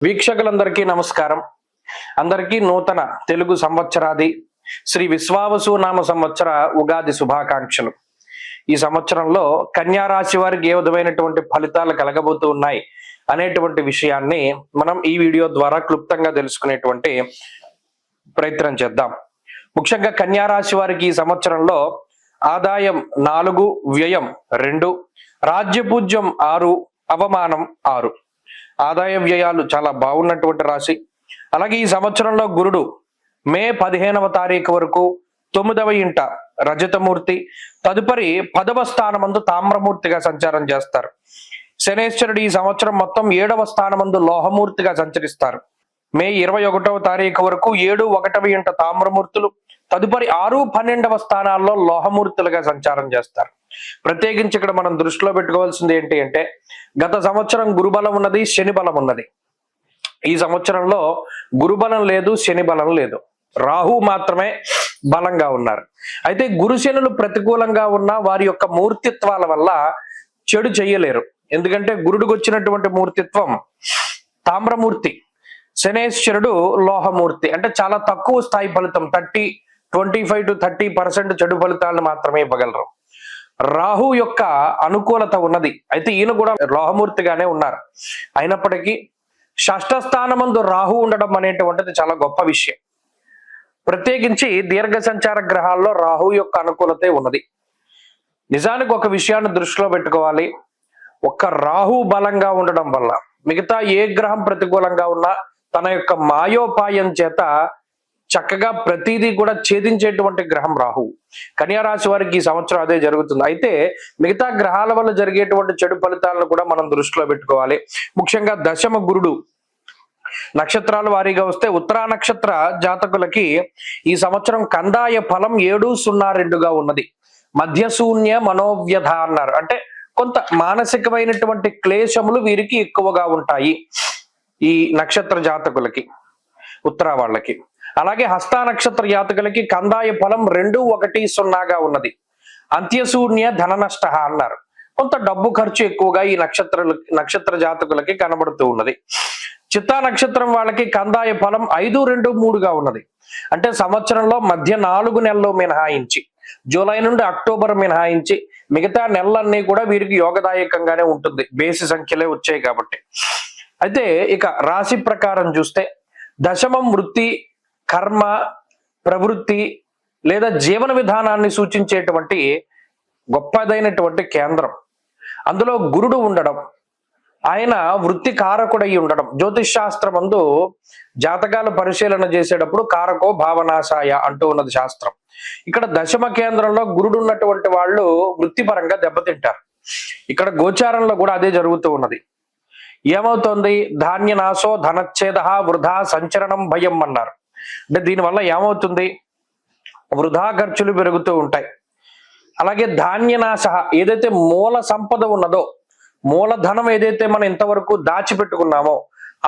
వీక్షకులందరికీ నమస్కారం. అందరికీ నూతన తెలుగు సంవత్సరాది శ్రీ విశ్వావసు నామ సంవత్సర ఉగాది శుభాకాంక్షలు. ఈ సంవత్సరంలో కన్యా రాశి వారికి ఏ విధమైనటువంటి ఫలితాలు కలగబోతూ ఉన్నాయి అనేటువంటి విషయాన్ని మనం ఈ వీడియో ద్వారా క్లుప్తంగా తెలుసుకునేటువంటి ప్రయత్నం చేద్దాం. ముఖ్యంగా కన్యా రాశి వారికి ఈ సంవత్సరంలో ఆదాయం 4, వ్యయం 2, రాజ్యపూజ్యం 6, అవమానం 6. ఆదాయ వ్యయాలు చాలా బాగున్నటువంటి రాశి. అలాగే ఈ సంవత్సరంలో గురుడు మే 15వ తారీఖు వరకు 9వ ఇంట రజతమూర్తి, తదుపరి 10వ స్థానమందు తామ్రమూర్తిగా సంచారం చేస్తారు. శనేశ్వరుడు ఈ సంవత్సరం మొత్తం 7వ స్థానమందు లోహమూర్తిగా సంచరిస్తారు. మే 21వ తారీఖు వరకు 7, 1వ ఇంట తామ్రమూర్తులు, తదుపరి 6, 12వ స్థానాల్లో లోహమూర్తులుగా సంచారం చేస్తారు. ప్రత్యేకించి ఇక్కడ మనం దృష్టిలో పెట్టుకోవాల్సింది ఏంటి అంటే, గత సంవత్సరం గురుబలం ఉన్నది, శని బలం ఉన్నది. ఈ సంవత్సరంలో గురుబలం లేదు, శని బలం లేదు, రాహు మాత్రమే బలంగా ఉన్నారు. అయితే గురు శనులు ప్రతికూలంగా ఉన్న వారి యొక్క మూర్తిత్వాల వల్ల చెడు చెయ్యలేరు. ఎందుకంటే గురుడికి వచ్చినటువంటి మూర్తిత్వం తామ్రమూర్తి, శనేశ్వరుడు లోహమూర్తి. అంటే చాలా తక్కువ స్థాయి ఫలితం, 25 to 30% చెడు ఫలితాలను మాత్రమే ఇవ్వగలరు. రాహు యొక్క అనుకూలత ఉన్నది, అయితే ఈయన కూడా లోహమూర్తిగానే ఉన్నారు. అయినప్పటికీ షష్ఠ స్థానమందు రాహు ఉండడం అనేటువంటిది చాలా గొప్ప విషయం. ప్రత్యేకించి దీర్ఘ సంచార గ్రహాల్లో రాహు యొక్క అనుకూలతే ఉన్నది. నిజానికి ఒక విషయాన్ని దృష్టిలో పెట్టుకోవాలి, ఒక్క రాహు బలంగా ఉండడం వల్ల మిగతా ఏ గ్రహం ప్రతికూలంగా ఉన్నా తన యొక్క మాయోపాయం చేత చక్కగా ప్రతిదీ కూడా ఛేదించేటువంటి గ్రహం రాహువు. కన్యా రాశి వారికి ఈ సంవత్సరం అదే జరుగుతుంది. అయితే మిగతా గ్రహాల వల్ల జరిగేటువంటి చెడు ఫలితాలను కూడా మనం దృష్టిలో పెట్టుకోవాలి. ముఖ్యంగా దశమ గురుడు నక్షత్రాల వారీగా వస్తే ఉత్తరా నక్షత్ర జాతకులకి ఈ సంవత్సరం కందాయ ఫలం 7-0-2గా ఉన్నది. మధ్యశూన్య మనోవ్యధ అన్నారు. అంటే కొంత మానసికమైనటువంటి క్లేశములు వీరికి ఎక్కువగా ఉంటాయి ఈ నక్షత్ర జాతకులకి, ఉత్తరా వాళ్ళకి. అలాగే హస్త నక్షత్ర జాతకులకి కందాయ ఫలం 2-1-0గా ఉన్నది. అంత్యశూన్య ధన నష్ట అన్నారు. కొంత డబ్బు ఖర్చు ఎక్కువగా ఈ నక్షత్ర జాతకులకి కనబడుతూ ఉన్నది. చిత్తా నక్షత్రం వాళ్ళకి కందాయ ఫలం 5-2-3గా ఉన్నది. అంటే సంవత్సరంలో మధ్య 4 నెలలు మినహాయించి, జూలై నుండి అక్టోబర్ మినహాయించి మిగతా నెలలన్నీ కూడా వీరికి యోగదాయకంగానే ఉంటుంది, బేసి సంఖ్యలే వచ్చాయి కాబట్టి. అయితే ఇక రాశి ప్రకారం చూస్తే దశమం వృత్తి, కర్మ, ప్రవృత్తి లేదా జీవన విధానాన్ని సూచించేటువంటి గొప్పదైనటువంటి కేంద్రం. అందులో గురుడు ఉండడం, ఆయన వృత్తి కారకుడై ఉండడం. జ్యోతిష్ శాస్త్రం అందు జాతకాల పరిశీలన చేసేటప్పుడు కారకో భావనాశాయ అంటూ ఉన్నది శాస్త్రం. ఇక్కడ దశమ కేంద్రంలో గురుడు ఉన్నటువంటి వాళ్ళు వృత్తిపరంగా దెబ్బతింటారు. ఇక్కడ గోచారంలో కూడా అదే జరుగుతూ ఉన్నది. ఏమవుతోంది? ధాన్యనాశో ధనచ్ఛేద వృధా సంచరణం భయం అన్నారు. అంటే దీనివల్ల ఏమవుతుంది? వృధా ఖర్చులు పెరుగుతూ ఉంటాయి. అలాగే ధాన్యనాశ, ఏదైతే మూల సంపద ఉన్నదో, మూలధనం ఏదైతే మనం ఇంతవరకు దాచిపెట్టుకున్నామో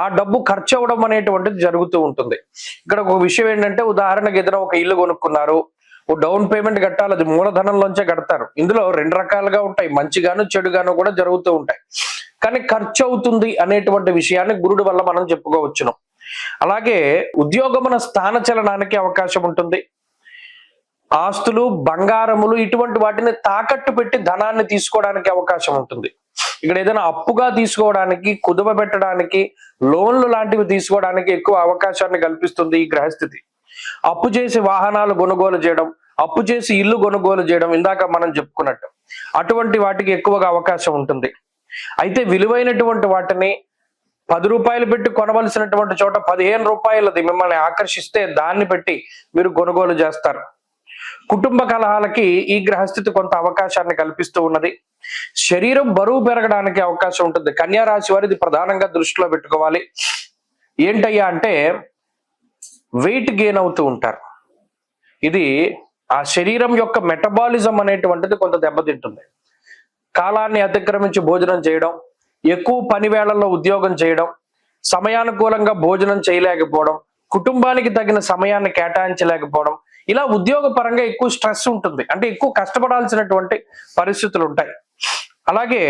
ఆ డబ్బు ఖర్చు అవ్వడం అనేటువంటిది జరుగుతూ ఉంటుంది. ఇక్కడ ఒక విషయం ఏంటంటే, ఉదాహరణకు ఏదైనా ఒక ఇల్లు కొనుక్కున్నారు, ఓ డౌన్ పేమెంట్ కట్టాలి, అది మూలధనంలోంచే కడతారు. ఇందులో 2 రకాలుగా ఉంటాయి, మంచిగాను చెడుగాను కూడా జరుగుతూ ఉంటాయి. కానీ ఖర్చు అవుతుంది అనేటువంటి విషయాన్ని గురుడు వల్ల మనం చెప్పుకోవచ్చును. అలాగే ఉద్యోగమున స్థాన చలనానికి అవకాశం ఉంటుంది. ఆస్తులు, బంగారములు ఇటువంటి వాటిని తాకట్టు పెట్టి ధనాన్ని తీసుకోవడానికి అవకాశం ఉంటుంది. ఇక్కడ ఏదైనా అప్పుగా తీసుకోవడానికి, కుదువ పెట్టడానికి, లోన్లు లాంటివి తీసుకోవడానికి ఎక్కువ అవకాశాన్ని కల్పిస్తుంది ఈ గ్రహస్థితి. అప్పు చేసి వాహనాలు కొనుగోలు చేయడం, అప్పు చేసి ఇల్లు కొనుగోలు చేయడం, ఇందాక మనం చెప్పుకున్నట్టు అటువంటి వాటికి ఎక్కువగా అవకాశం ఉంటుంది. అయితే విలువైనటువంటి వాటిని 10 రూపాయలు పెట్టి కొనవలసినటువంటి చోట 15 రూపాయలది మిమ్మల్ని ఆకర్షిస్తే దాన్ని పెట్టి మీరు కొనుగోలు చేస్తారు. కుటుంబ కలహాలకి ఈ గ్రహస్థితి కొంత అవకాశాన్ని కల్పిస్తూ ఉన్నది. శరీరం బరువు పెరగడానికి అవకాశం ఉంటుంది. కన్యా రాశి వారిది ప్రధానంగా దృష్టిలో పెట్టుకోవాలి. ఏంటయ్యా అంటే, వెయిట్ గెయిన్ అవుతూ ఉంటారు. ఇది ఆ శరీరం యొక్క మెటబాలిజం అనేటువంటిది కొంత దెబ్బతింటుంది. కాలాన్ని అతిక్రమించి భోజనం చేయడం, ఎక్కువ పని వేళల్లో ఉద్యోగం చేయడం, సమయానుకూలంగా భోజనం చేయలేకపోవడం, కుటుంబానికి తగిన సమయాన్ని కేటాయించలేకపోవడం, ఇలా ఉద్యోగ పరంగా ఎక్కువ స్ట్రెస్ ఉంటుంది. అంటే ఎక్కువ కష్టపడాల్సినటువంటి పరిస్థితులు ఉంటాయి. అలాగే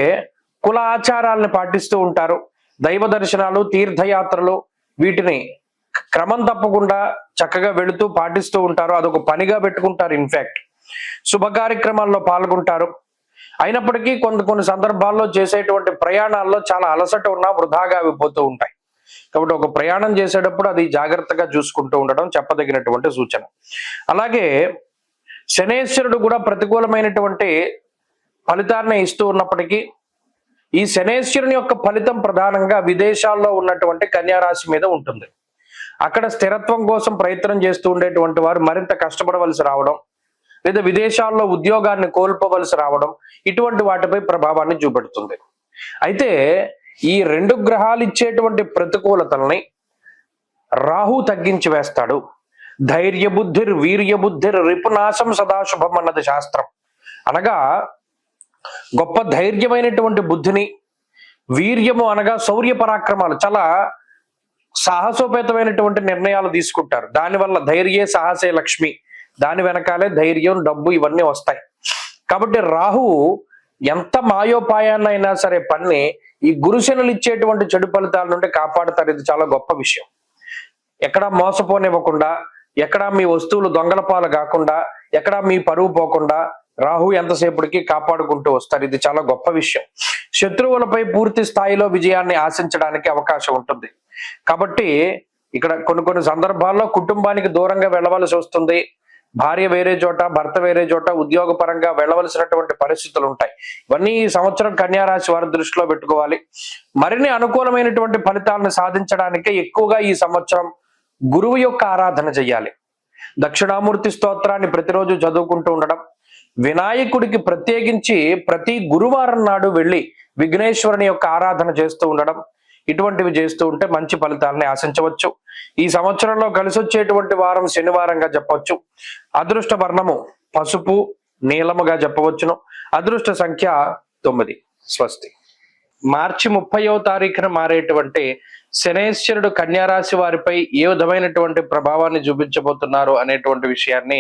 కుల ఆచారాలను పాటిస్తూ ఉంటారు. దైవ దర్శనాలు, తీర్థయాత్రలు వీటిని క్రమం తప్పకుండా చక్కగా వెళుతూ పాటిస్తూ ఉంటారు. అదొక పనిగా పెట్టుకుంటారు. ఇన్ఫాక్ట్ శుభ కార్యక్రమాల్లో పాల్గొంటారు. అయినప్పటికీ కొన్ని సందర్భాల్లో చేసేటువంటి ప్రయాణాల్లో చాలా అలసట ఉన్నా వృధాగా అయిపోతూ ఉంటాయి. కాబట్టి ఒక ప్రయాణం చేసేటప్పుడు అది జాగ్రత్తగా చూసుకుంటూ ఉండడం చెప్పదగినటువంటి సూచన. అలాగే శనేశ్వరుడు కూడా ప్రతికూలమైనటువంటి ఫలితాన్ని ఇస్తూ ఉన్నప్పటికీ ఈ శనేశ్వరుని యొక్క ఫలితం ప్రధానంగా విదేశాల్లో ఉన్నటువంటి కన్యారాశి మీద ఉంటుంది. అక్కడ స్థిరత్వం కోసం ప్రయత్నం చేస్తూ ఉండేటువంటి వారు మరింత కష్టపడవలసి రావడం, లేదా విదేశాల్లో ఉద్యోగాన్ని కోల్పోవలసి రావడం, ఇటువంటి వాటిపై ప్రభావాన్ని చూపెడుతుంది. అయితే ఈ రెండు గ్రహాలు ఇచ్చేటువంటి ప్రతికూలతల్ని రాహు తగ్గించి వేస్తాడు. ధైర్య బుద్ధిర్ వీర్య బుద్ధిర్ రిపునాశం సదాశుభం అన్నది శాస్త్రం. అనగా గొప్ప ధైర్యమైనటువంటి బుద్ధిని, వీర్యము అనగా శౌర్య పరాక్రమాలు, చాలా సాహసోపేతమైనటువంటి నిర్ణయాలు తీసుకుంటారు. దానివల్ల ధైర్యే సాహసే లక్ష్మి, దాని వెనకాలే ధైర్యం, డబ్బు ఇవన్నీ వస్తాయి. కాబట్టి రాహువు ఎంత మాయోపాయాన్నైనా సరే పన్ని ఈ గురుశనులు ఇచ్చేటువంటి చెడు ఫలితాల నుండి కాపాడుతారు. ఇది చాలా గొప్ప విషయం. ఎక్కడా మోసపోనివ్వకుండా, ఎక్కడా మీ వస్తువులు దొంగల పాలు కాకుండా, ఎక్కడా మీ పరువు పోకుండా రాహు ఎంతసేపటికి కాపాడుకుంటూ వస్తారు. ఇది చాలా గొప్ప విషయం. శత్రువులపై పూర్తి స్థాయిలో విజయాన్ని ఆశించడానికి అవకాశం ఉంటుంది. కాబట్టి ఇక్కడ కొన్ని సందర్భాల్లో కుటుంబానికి దూరంగా వెళ్ళవలసి వస్తుంది. భార్య వేరే చోట, భర్త వేరే చోట ఉద్యోగపరంగా వెళ్ళవలసినటువంటి పరిస్థితులు ఉంటాయి. ఇవన్నీ ఈ సంవత్సరం కన్యారాశి వారి దృష్టిలో పెట్టుకోవాలి. మరిన్ని అనుకూలమైనటువంటి ఫలితాలను సాధించడానికి ఎక్కువగా ఈ సంవత్సరం గురువు యొక్క ఆరాధన చేయాలి. దక్షిణామూర్తి స్తోత్రాన్ని ప్రతిరోజు చదువుకుంటూ ఉండడం, వినాయకుడికి ప్రత్యేకించి ప్రతి గురువారం నాడు వెళ్ళి విఘ్నేశ్వరుని యొక్క ఆరాధన చేస్తూ ఉండడం, ఇటువంటివి చేస్తూ ఉంటే మంచి ఫలితాలని ఆశించవచ్చు. ఈ సంవత్సరంలో కలిసి వచ్చేటువంటి వారం శనివారంగా చెప్పవచ్చు. అదృష్ట వర్ణము పసుపు, నీలముగా చెప్పవచ్చును. అదృష్ట సంఖ్య 9. స్వస్తి. మార్చి 30వ తారీఖున మారేటువంటి శనేశ్వరుడు కన్యారాశి వారిపై ఏ విధమైనటువంటి ప్రభావాన్ని చూపించబోతున్నారు అనేటువంటి విషయాన్ని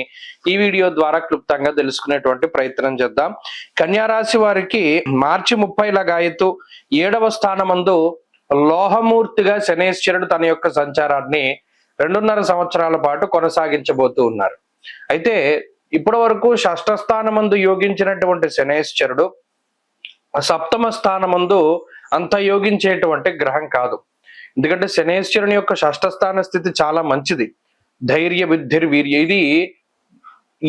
ఈ వీడియో ద్వారా క్లుప్తంగా తెలుసుకునేటువంటి ప్రయత్నం చేద్దాం. కన్యారాశి వారికి మార్చి 30 లగాయతు 7వ స్థానమందు లోహమూర్తిగా శనేశ్వరుడు తన యొక్క సంచారాన్ని 2.5 సంవత్సరాల పాటు కొనసాగించబోతూ ఉన్నారు. అయితే ఇప్పటి వరకు షష్ఠ స్థానమందు యోగించినటువంటి శనేశ్వరుడు సప్తమ స్థానమందు అంత యోగించేటువంటి గ్రహం కాదు. ఎందుకంటే శనేశ్వరుని యొక్క షష్ఠ స్థాన స్థితి చాలా మంచిది. ధైర్య బుద్ధిర్ వీర్య, ఇది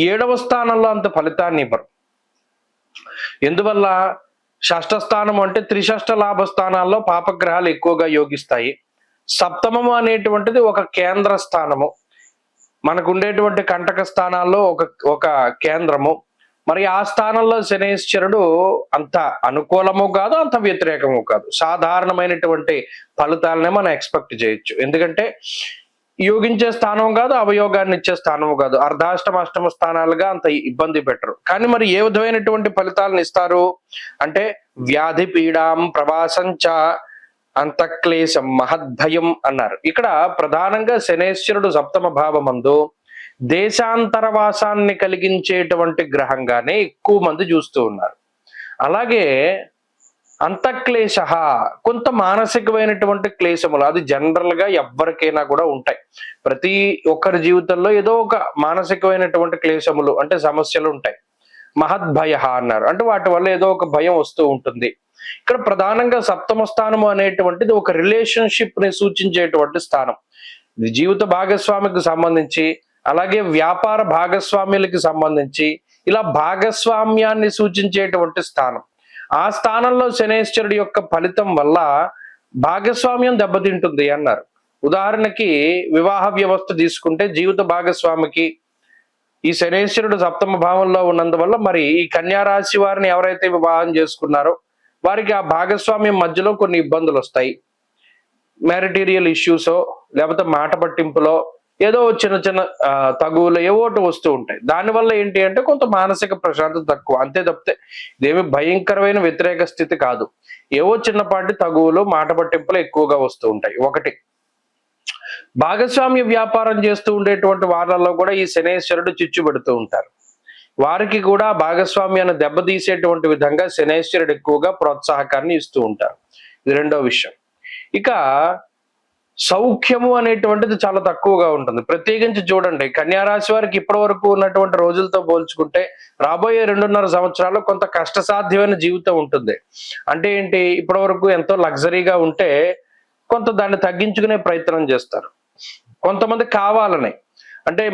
7వ స్థానంలో అంత ఫలితాన్ని ఇవ్వరు. ఎందువల్ల? షష్ఠ స్థానం అంటే త్రిషష్ఠ లాభ స్థానాల్లో పాపగ్రహాలు ఎక్కువగా యోగిస్తాయి. సప్తమము అనేటువంటిది ఒక కేంద్ర స్థానము, మనకు ఉండేటువంటి కంటక స్థానాల్లో ఒక కేంద్రము. మరి ఆ స్థానంలో శనేశ్వరుడు అంత అనుకూలము కాదు, అంత వ్యతిరేకము కాదు. సాధారణమైనటువంటి ఫలితాలనే మనం ఎక్స్పెక్ట్ చేయొచ్చు. ఎందుకంటే యోగించే స్థానం కాదు, అవయోగాన్ని ఇచ్చే స్థానము కాదు. అర్ధాష్టమ అష్టమ స్థానాలుగా అంత ఇబ్బంది పెట్టరు. కానీ మరి ఏ విధమైనటువంటి ఫలితాలను ఇస్తారు అంటే వ్యాధి పీడాం ప్రవాసంచ అంతఃక్లేశం మహద్భయం అన్నారు. ఇక్కడ ప్రధానంగా శనేశ్వరుడు సప్తమ భావమందు దేశాంతరవాసాన్ని కలిగించేటువంటి గ్రహంగానే ఎక్కువ మంది చూస్తూ ఉన్నారు. అలాగే అంతఃక్లేశ, కొంత మానసికమైనటువంటి క్లేశములు, అది జనరల్ గా ఎవరికైనా కూడా ఉంటాయి. ప్రతి ఒక్కరి జీవితంలో ఏదో ఒక మానసికమైనటువంటి క్లేశములు అంటే సమస్యలు ఉంటాయి. మహద్భయ అన్నారు అంటే వాటి వల్ల ఏదో ఒక భయం వస్తూ ఉంటుంది. ఇక్కడ ప్రధానంగా సప్తమ స్థానము అనేటువంటిది ఒక రిలేషన్షిప్ ని సూచించేటువంటి స్థానం. ఇది జీవిత భాగస్వామికి సంబంధించి, అలాగే వ్యాపార భాగస్వామ్యులకి సంబంధించి, ఇలా భాగస్వామ్యాన్ని సూచించేటువంటి స్థానం. ఆ స్థానంలో శనేశ్వరుడి యొక్క ఫలితం వల్ల భాగస్వామ్యం దెబ్బతింటుంది అన్నారు. ఉదాహరణకి వివాహ వ్యవస్థ తీసుకుంటే జీవిత భాగస్వామికి ఈ శనేశ్వరుడు సప్తమ భావంలో ఉన్నందువల్ల మరి ఈ కన్యారాశి వారిని ఎవరైతే వివాహం చేసుకున్నారో వారికి ఆ భాగస్వామ్యం మధ్యలో కొన్ని ఇబ్బందులు వస్తాయి. మ్యారిటీరియల్ ఇష్యూసో లేకపోతే మాట పట్టింపులో ఏదో చిన్న చిన్న తగువులు ఏవోటి వస్తూ ఉంటాయి. దానివల్ల ఏంటి అంటే కొంత మానసిక ప్రశాంతత తక్కువ, అంతే తప్పితే ఇదేమి భయంకరమైన వ్యతిరేక స్థితి కాదు. ఏవో చిన్నపాటి తగువులు మాట పట్టింపులు ఎక్కువగా వస్తూ ఉంటాయి. ఒకటి, భాగస్వామ్య వ్యాపారం చేస్తూ ఉండేటువంటి వారాల్లో కూడా ఈ శనేశ్వరుడు చిచ్చు పెడుతూ ఉంటారు. వారికి కూడా భాగస్వామ్యాన్ని దెబ్బతీసేటువంటి విధంగా శనేశ్వరుడు ఎక్కువగా ప్రోత్సాహకాన్ని ఇస్తూ ఉంటారు. ఇది రెండో విషయం. ఇక సౌఖ్యము అనేటువంటిది చాలా తక్కువగా ఉంటుంది. ప్రత్యేకించి చూడండి, కన్యా రాశి వారికి ఇప్పటి వరకు ఉన్నటువంటి రోజులతో పోల్చుకుంటే రాబోయే 2.5 సంవత్సరాలు కొంత కష్టసాధ్యమైన జీవితం ఉంటుంది. అంటే ఏంటి, ఇప్పటి వరకు ఎంతో లగ్జరీగా ఉంటే కొంత దాన్ని తగ్గించుకునే ప్రయత్నం చేస్తారు. కొంతమంది కావాలని, అంటే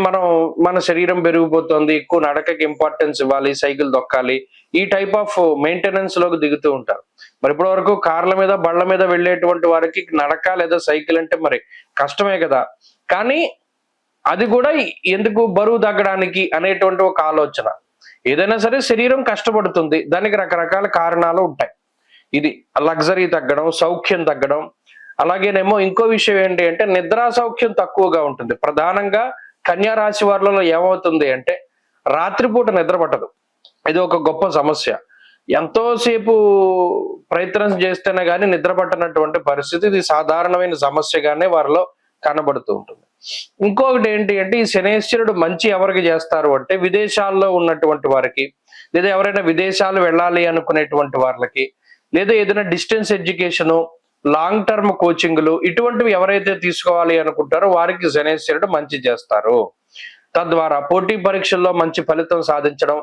మన శరీరం పెరిగిపోతుంది, ఎక్కువ నడకకి ఇంపార్టెన్స్ ఇవ్వాలి, సైకిల్ దొక్కాలి, ఈ టైప్ ఆఫ్ మెయింటెనెన్స్ లోకి దిగుతూ ఉంటారు. మరి ఇప్పటి వరకు కార్ల మీద బళ్ళ మీద వెళ్ళేటువంటి వారికి నడక లేదా సైకిల్ అంటే మరి కష్టమే కదా. కానీ అది కూడా ఎందుకు, బరువు తగ్గడానికి అనేటువంటి ఒక ఆలోచన. ఏదైనా సరే శరీరం కష్టపడుతుంది, దానికి రకరకాల కారణాలు ఉంటాయి. ఇది లగ్జరీ తగ్గడం, సౌఖ్యం తగ్గడం. అలాగేనేమో ఇంకో విషయం ఏంటి అంటే నిద్రా సౌఖ్యం తక్కువగా ఉంటుంది. ప్రధానంగా కన్యా రాశి వారిలో ఏమవుతుంది అంటే రాత్రిపూట నిద్ర పట్టదు. ఇది ఒక గొప్ప సమస్య. ఎంతోసేపు ప్రయత్నం చేస్తేనే కానీ నిద్ర పట్టనటువంటి పరిస్థితి, ఇది సాధారణమైన సమస్యగానే వారిలో కనబడుతూ ఉంటుంది. ఇంకొకటి ఏంటి అంటే ఈ శనేశ్వరుడు మంచి ఎవరికి చేస్తారు అంటే విదేశాల్లో ఉన్నటువంటి వారికి, లేదా ఎవరైనా విదేశాలు వెళ్ళాలి అనుకునేటువంటి వాళ్ళకి, లేదా ఏదైనా డిస్టెన్స్ ఎడ్యుకేషను, లాంగ్ టర్మ్ కోచింగ్లు ఇటువంటివి ఎవరైతే తీసుకోవాలి అనుకుంటారో వారికి శనేశ్వరుడు మంచి చేస్తారు. తద్వారా పోటీ పరీక్షల్లో మంచి ఫలితం సాధించడం,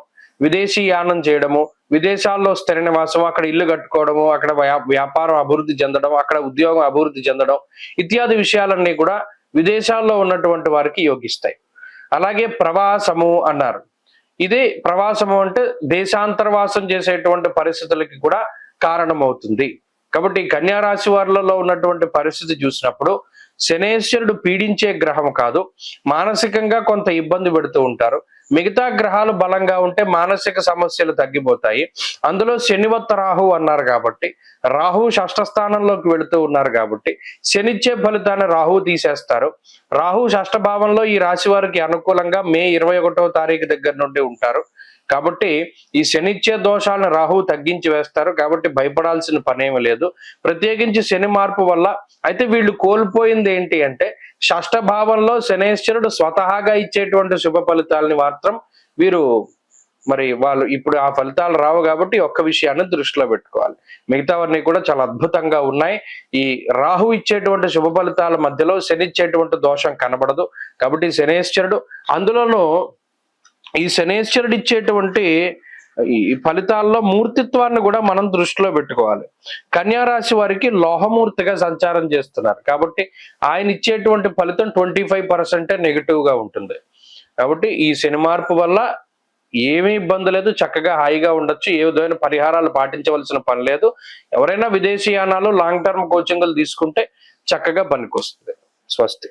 విదేశీ యానం చేయడము, విదేశాల్లో స్థిర నివాసం, అక్కడ ఇల్లు కట్టుకోవడము, అక్కడ వ్యాపారం అభివృద్ధి చెందడం, అక్కడ ఉద్యోగం అభివృద్ధి చెందడం ఇత్యాది విషయాలన్నీ కూడా విదేశాల్లో ఉన్నటువంటి వారికి యోగిస్తాయి. అలాగే ప్రవాసము అన్నారు. ఇదే ప్రవాసము అంటే దేశాంతర్వాసం చేసేటువంటి పరిస్థితులకి కూడా కారణమవుతుంది. కాబట్టి కన్యా రాశి వారిలో ఉన్నటువంటి పరిస్థితి చూసినప్పుడు శనేశ్వరుడు పీడించే గ్రహం కాదు, మానసికంగా కొంత ఇబ్బంది పెడుతూ ఉంటారు. మిగతా గ్రహాలు బలంగా ఉంటే మానసిక సమస్యలు తగ్గిపోతాయి. అందులో శనివత్త రాహు అన్నారు కాబట్టి, రాహు షష్ఠ స్థానంలోకి వెళుతూ ఉన్నారు కాబట్టి శనిచ్చే ఫలితాన్ని రాహు తీసేస్తారు. రాహు షష్ఠ భావంలో ఈ రాశి వారికి అనుకూలంగా మే 21వ తారీఖు దగ్గర నుండి ఉంటారు. కాబట్టి ఈ శనిచ్చే దోషాలను రాహువు తగ్గించి వేస్తారు. కాబట్టి భయపడాల్సిన పనేమీ లేదు. ప్రత్యేకించి శని మార్పు వల్ల అయితే వీళ్ళు కోల్పోయింది ఏంటి అంటే షష్ఠ భావంలో శనేశ్వరుడు స్వతహాగా ఇచ్చేటువంటి శుభ ఫలితాలని మాత్రం వీరు వాళ్ళు ఇప్పుడు ఆ ఫలితాలు రావు. కాబట్టి ఒక్క విషయాన్ని దృష్టిలో పెట్టుకోవాలి. మిగతావన్నీ కూడా చాలా అద్భుతంగా ఉన్నాయి. ఈ రాహు ఇచ్చేటువంటి శుభ ఫలితాల మధ్యలో శని ఇచ్చేటువంటి దోషం కనబడదు. కాబట్టి శనేశ్వరుడు, అందులోనూ ఈ శనేశ్వరుడు ఇచ్చేటువంటి ఈ ఫలితాల్లో మూర్తిత్వాన్ని కూడా మనం దృష్టిలో పెట్టుకోవాలి. కన్యా రాశి వారికి లోహమూర్తిగా సంచారం చేస్తున్నారు కాబట్టి ఆయన ఇచ్చేటువంటి ఫలితం 25% నెగిటివ్ గా ఉంటుంది. కాబట్టి ఈ శని మార్పు వల్ల ఏమీ ఇబ్బంది లేదు, చక్కగా హాయిగా ఉండొచ్చు. ఏ విధమైన పరిహారాలు పాటించవలసిన పని లేదు. ఎవరైనా విదేశీయానాలు, లాంగ్ టర్మ్ కోచింగ్లు తీసుకుంటే చక్కగా పనికొస్తుంది. స్వస్తి.